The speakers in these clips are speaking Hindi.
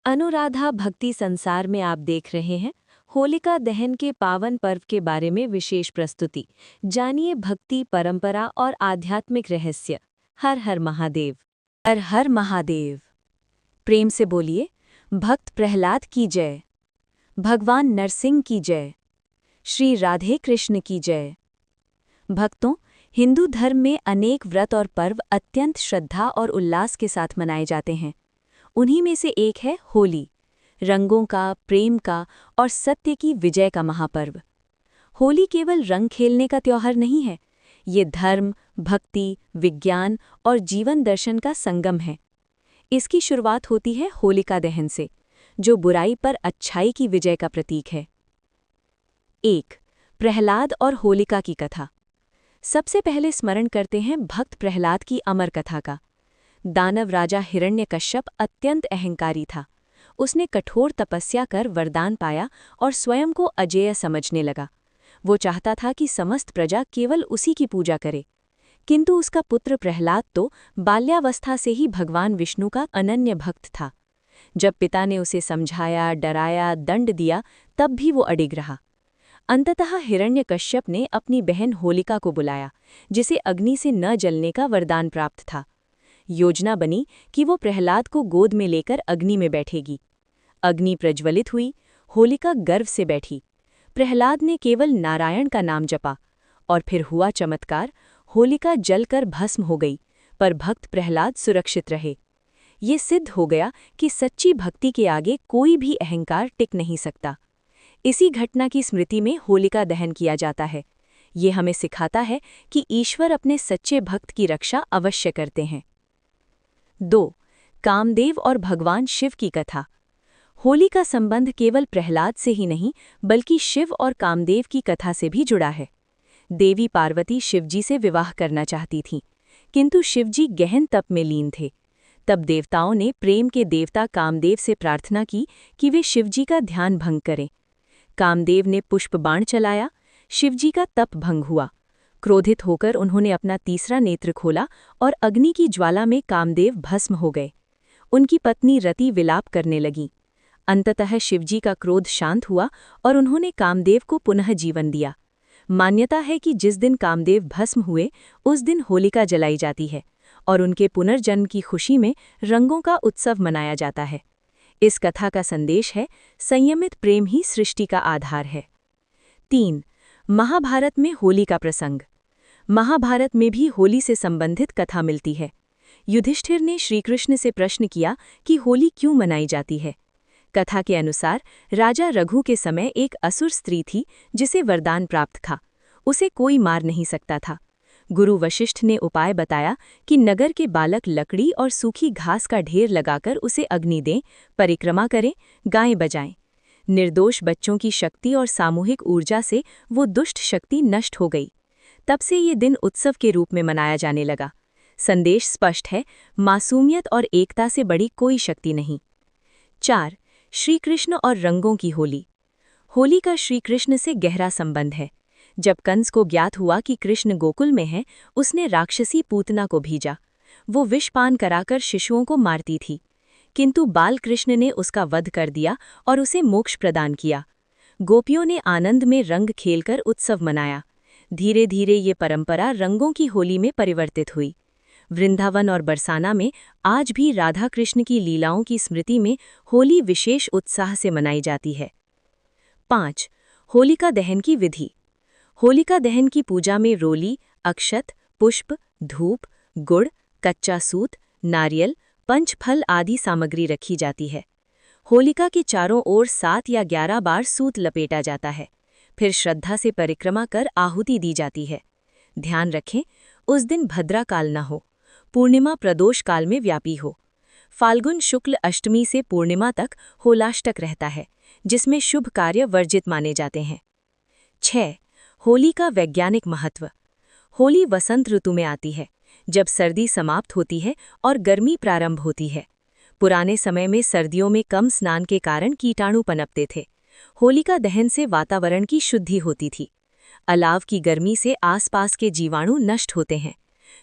अनुराधा भक्ति संसार में आप देख रहे हैं होलिका दहन के पावन पर्व के बारे में विशेष प्रस्तुति। जानिए भक्ति परंपरा और आध्यात्मिक रहस्य। हर हर महादेव। हर हर महादेव। प्रेम से बोलिए, भक्त प्रहलाद की जय, भगवान नरसिंह की जय, श्री राधे कृष्ण की जय। भक्तों, हिंदू धर्म में अनेक व्रत और पर्व अत्यंत श्रद्धा और उल्लास के साथ मनाए जाते हैं। उन्हीं में से एक है होली, रंगों का, प्रेम का और सत्य की विजय का महापर्व। होली केवल रंग खेलने का त्योहार नहीं है, ये धर्म, भक्ति, विज्ञान और जीवन दर्शन का संगम है। इसकी शुरुआत होती है होलिका दहन से, जो बुराई पर अच्छाई की विजय का प्रतीक है। 1. प्रहलाद और होलिका की कथा। सबसे पहले स्मरण करते हैं भक्त प्रहलाद की अमर कथा का। दानव राजा हिरण्यकश्यप अत्यंत अहंकारी था। उसने कठोर तपस्या कर वरदान पाया और स्वयं को अजेय समझने लगा। वो चाहता था कि समस्त प्रजा केवल उसी की पूजा करे। किंतु उसका पुत्र प्रहलाद तो बाल्यावस्था से ही भगवान विष्णु का अनन्य भक्त था। जब पिता ने उसे समझाया, डराया, दंड दिया, तब भी वो अडिग रहा। अंततः हिरण्यकश्यप ने अपनी बहन होलिका को बुलाया, जिसे अग्नि से न जलने का वरदान प्राप्त था। योजना बनी कि वो प्रहलाद को गोद में लेकर अग्नि में बैठेगी। अग्नि प्रज्वलित हुई, होलिका गर्व से बैठी। प्रहलाद ने केवल नारायण का नाम जपा और फिर हुआ चमत्कार। होलिका जलकर भस्म हो गई, पर भक्त प्रहलाद सुरक्षित रहे। ये सिद्ध हो गया कि सच्ची भक्ति के आगे कोई भी अहंकार टिक नहीं सकता। इसी घटना की स्मृति में होलिका दहन किया जाता है। ये हमें सिखाता है कि ईश्वर अपने सच्चे भक्त की रक्षा अवश्य करते हैं। 2. कामदेव और भगवान शिव की कथा। होली का संबंध केवल प्रहलाद से ही नहीं, बल्कि शिव और कामदेव की कथा से भी जुड़ा है। देवी पार्वती शिवजी से विवाह करना चाहती थीं, किंतु शिवजी गहन तप में लीन थे। तब देवताओं ने प्रेम के देवता कामदेव से प्रार्थना की कि वे शिवजी का ध्यान भंग करें। कामदेव ने पुष्प बाण चलाया, शिवजी का तप भंग हुआ। क्रोधित होकर उन्होंने अपना तीसरा नेत्र खोला और अग्नि की ज्वाला में कामदेव भस्म हो गए। उनकी पत्नी रति विलाप करने लगी। अंततः शिवजी का क्रोध शांत हुआ और उन्होंने कामदेव को पुनः जीवन दिया। मान्यता है कि जिस दिन कामदेव भस्म हुए, उस दिन होलिका जलाई जाती है और उनके पुनर्जन्म की खुशी में रंगों का उत्सव मनाया जाता है। इस कथा का संदेश है, संयमित प्रेम ही सृष्टि का आधार है। 3. महाभारत में होली का प्रसंग। महाभारत में भी होली से संबंधित कथा मिलती है। युधिष्ठिर ने श्रीकृष्ण से प्रश्न किया कि होली क्यों मनाई जाती है। कथा के अनुसार राजा रघु के समय एक असुर स्त्री थी, जिसे वरदान प्राप्त था। उसे कोई मार नहीं सकता था। गुरु वशिष्ठ ने उपाय बताया कि नगर के बालक लकड़ी और सूखी घास का ढेर लगाकर उसे अग्नि दें, परिक्रमा करें, गाएं बजाएं। निर्दोष बच्चों की शक्ति और सामूहिक ऊर्जा से वो दुष्ट शक्ति नष्ट हो गई। तब से ये दिन उत्सव के रूप में मनाया जाने लगा। संदेश स्पष्ट है, मासूमियत और एकता से बड़ी कोई शक्ति नहीं। 4. श्री कृष्ण और रंगों की होली। होली का श्री कृष्ण से गहरा संबंध है। जब कंस को ज्ञात हुआ कि कृष्ण गोकुल में है, उसने राक्षसी पूतना को भेजा। वो विषपान कराकर शिशुओं को मारती थी, किंतु बाल कृष्ण ने उसका वध कर दिया और उसे मोक्ष प्रदान किया। गोपियों ने आनंद में रंग खेलकर उत्सव मनाया। धीरे धीरे ये परंपरा रंगों की होली में परिवर्तित हुई। वृंदावन और बरसाना में आज भी राधा कृष्ण की लीलाओं की स्मृति में होली विशेष उत्साह से मनाई जाती है। 5. होलिका दहन की विधि। होलिका दहन की पूजा में रोली, अक्षत, पुष्प, धूप, गुड़, कच्चा सूत, नारियल, पंचफल आदि सामग्री रखी जाती है। होलिका के चारों ओर 7 या 11 बार सूत लपेटा जाता है। फिर श्रद्धा से परिक्रमा कर आहुति दी जाती है। ध्यान रखें, उस दिन भद्रा काल न हो, पूर्णिमा प्रदोष काल में व्यापी हो। फाल्गुन शुक्ल अष्टमी से पूर्णिमा तक होलाष्टक रहता है, जिसमें शुभ कार्य वर्जित माने जाते हैं। 6. होली का वैज्ञानिक महत्व। होली वसंत ऋतु में आती है, जब सर्दी समाप्त होती है और गर्मी प्रारंभ होती है। पुराने समय में सर्दियों में कम स्नान के कारण कीटाणु पनपते थे। होलिका दहन से वातावरण की शुद्धि होती थी। अलाव की गर्मी से आसपास के जीवाणु नष्ट होते हैं।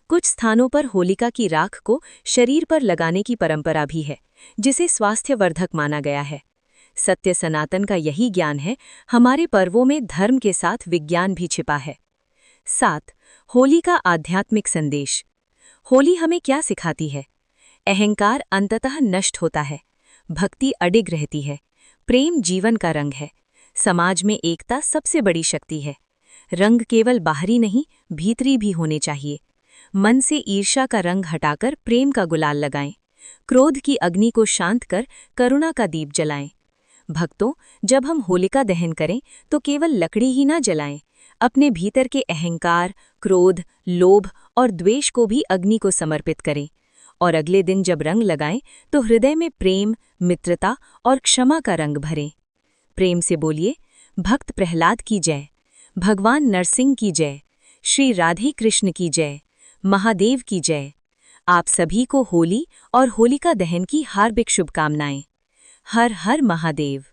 कुछ स्थानों पर होलिका की राख को शरीर पर लगाने की परंपरा भी है, जिसे स्वास्थ्यवर्धक माना गया है। सत्य सनातन का यही ज्ञान है। हमारे पर्वों में धर्म के साथ विज्ञान भी छिपा है। 7. होली का आध्यात्मिक संदेश। होली हमें क्या सिखाती है? अहंकार अंततः नष्ट होता है, भक्ति अडिग रहती है, प्रेम जीवन का रंग है, समाज में एकता सबसे बड़ी शक्ति है। रंग केवल बाहरी नहीं, भीतरी भी होने चाहिए। मन से ईर्ष्या का रंग हटाकर प्रेम का गुलाल लगाएं। क्रोध की अग्नि को शांत कर करुणा का दीप जलाएं। भक्तों, जब हम होलिका दहन करें तो केवल लकड़ी ही ना जलाएं, अपने भीतर के अहंकार, क्रोध, लोभ और द्वेष को भी अग्नि को समर्पित करें। और अगले दिन जब रंग लगाएं तो हृदय में प्रेम, मित्रता और क्षमा का रंग भरें। प्रेम से बोलिए, भक्त प्रहलाद की जय, भगवान नरसिंह की जय, श्री राधे कृष्ण की जय, महादेव की जय। आप सभी को होली और होलिका दहन की हार्दिक शुभकामनाएं। हर हर महादेव।